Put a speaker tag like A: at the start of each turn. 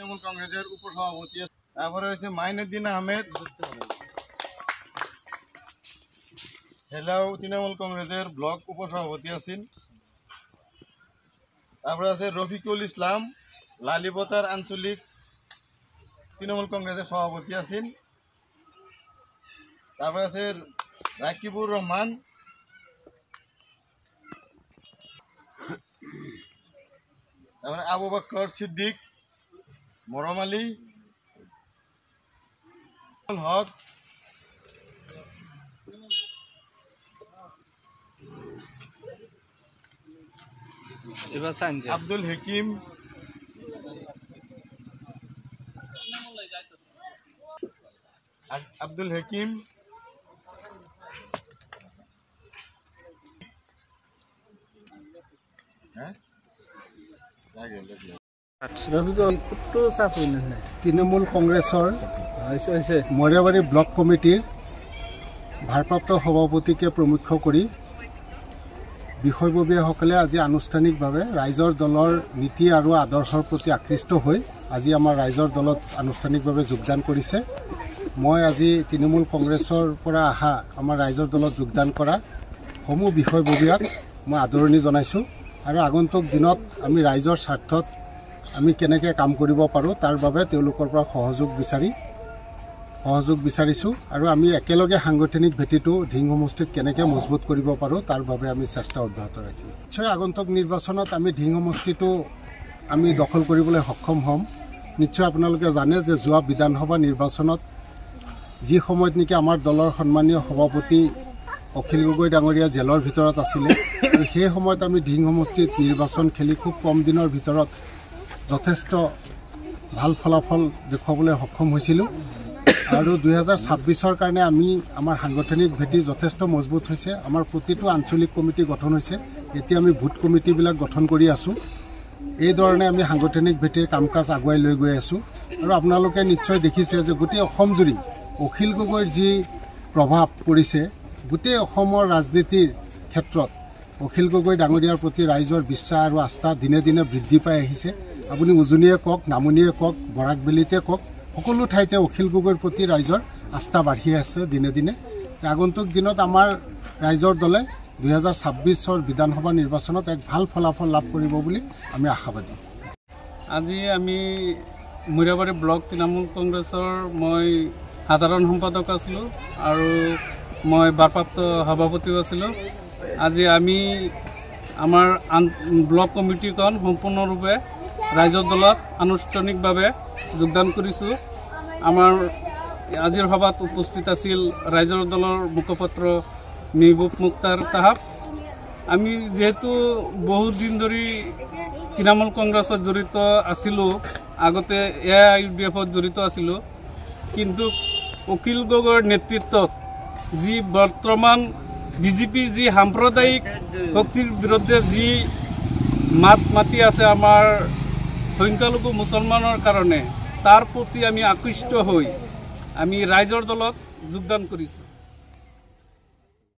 A: তৃণমূল কংগ্রেসের উপসভাপতি। তারপরে হয়েছে মাইনুদ্দিন আহমেদ, হেলাও তৃণমূল কংগ্রেসের ব্লক উপসভাপতি আছেন। তারপরে আছে রফিকুল ইসলাম, লালিপতার আঞ্চলিক তৃণমূল কংগ্রেসের সভাপতি আছেন। তারপরে আছে রাকিবুর রহমান, তারপরে আবু বকর সিদ্দিক, মরম আলী হক, আব্দুল হাকিম,
B: তৃণমূল কংগ্ৰেছৰ মৰিয়াবাৰী ব্লক কমিটিৰ ভাৰপ্ৰাপ্ত সভাপতিকে প্ৰমুখ্য কৰি বিষয়ববীয়াসকলে আজি আনুষ্ঠানিকভাৱে ৰাইজৰ দলৰ নীতি আৰু আদৰ্শৰ প্ৰতি আকৃষ্ট হৈ আজি আমাৰ ৰাইজৰ দলত আনুষ্ঠানিকভাৱে যোগদান কৰিছে। মই আজি তৃণমূল কংগ্ৰেছৰ পৰা অহা আমাৰ ৰাইজৰ দলত যোগদান কৰা সমূহ বিষয়ববীয়াক মই আদৰণি জনাইছোঁ আৰু আগন্তুক দিনত আমি ৰাইজৰ স্বাৰ্থত আমি কেনেকৈ কাম কৰিব পাৰোঁ তাৰ বাবে তেওঁলোকৰ পৰা সহযোগ বিচাৰিছোঁ আৰু আমি একেলগে সাংগঠনিক ভেটিটো ঢিং সমষ্টিত কেনেকৈ মজবুত কৰিব পাৰোঁ তাৰ বাবে আমি চেষ্টা অব্যাহত ৰাখিম। নিশ্চয় আগন্তুক নিৰ্বাচনত আমি ঢিং সমষ্টিটো আমি দখল কৰিবলৈ সক্ষম হ'ম। নিশ্চয় আপোনালোকে জানে যে যোৱা বিধানসভা নিৰ্বাচনত যি সময়ত নেকি আমাৰ দলৰ সন্মানীয় সভাপতি অখিল গগৈ ডাঙৰীয়া জেলৰ ভিতৰত আছিলে আৰু সেই সময়ত আমি ঢিং সমষ্টিত নিৰ্বাচন খেলি খুব কম দিনৰ ভিতৰত যথেষ্ট ভাল ফলাফল দেখুৱাবলৈ সক্ষম হৈছিলোঁ আৰু 2026ৰ কাৰণে আমি আমাৰ সাংগঠনিক ভেটি যথেষ্ট মজবুত হৈছে। আমাৰ প্ৰতিটো আঞ্চলিক কমিটি গঠন হৈছে, এতিয়া আমি ভোট কমিটিবিলাক গঠন কৰি আছোঁ। এইধৰণে আমি সাংগঠনিক ভেটিৰ কাম কাজ আগুৱাই লৈ গৈ আছোঁ আৰু আপোনালোকে নিশ্চয় দেখিছে যে গোটেই অসম জুৰি অখিল গগৈৰ যি প্ৰভাৱ পৰিছে, গোটেই অসমৰ ৰাজনীতিৰ ক্ষেত্ৰত অখিল গগৈ ডাঙৰীয়াৰ প্ৰতি ৰাইজৰ বিশ্বাস আৰু আস্থা দিনে দিনে বৃদ্ধি পাই আহিছে। আপুনি উজনিয়ে কওক, নামনিয়ে কওক, বৰাকবেলিতে কওক, সকলো ঠাইতে অখিল গগৈৰ প্ৰতি ৰাইজৰ আস্থা বাঢ়ি আছে দিনে দিনে। আগন্তুক দিনত আমাৰ ৰাইজৰ দলে 2026ৰ বিধানসভা নিৰ্বাচনত এক ভাল ফলাফল লাভ কৰিব বুলি আমি আশাবাদী।
C: আজি আমি মৰিয়াবাৰী ব্লক তৃণমূল কংগ্ৰেছৰ মই সাধাৰণ সম্পাদক আছিলোঁ আৰু মই ভাৰপ্ৰাপ্ত সভাপতিও আছিলোঁ। আজি আমি আমাৰ ব্লক কমিটিখন সম্পূৰ্ণৰূপে ৰাইজৰ দলত আনুষ্ঠানিকভাৱে যোগদান কৰিছোঁ। আমাৰ আজিৰ সভাত উপস্থিত আছিল ৰাইজৰ দলৰ মুখপাত্ৰ মেহবুব মুখতাৰ চাহাব। আমি যিহেতু বহুত দিন ধৰি তৃণমূল কংগ্ৰেছত জড়িত আছিলোঁ, আগতে AIUDFত জড়িত আছিলোঁ, কিন্তু অখিল গগৈৰ নেতৃত্বত যি বৰ্তমান বিজেপিৰ যি সাম্প্ৰদায়িক শক্তিৰ বিৰুদ্ধে যি মাত মাতি আছে আমাৰ সংখ্যালঘু মুছলমানৰ কাৰণে, তাৰ প্ৰতি আমি আকৃষ্ট হৈ আমি ৰাইজৰ দলত যোগদান কৰিছোঁ।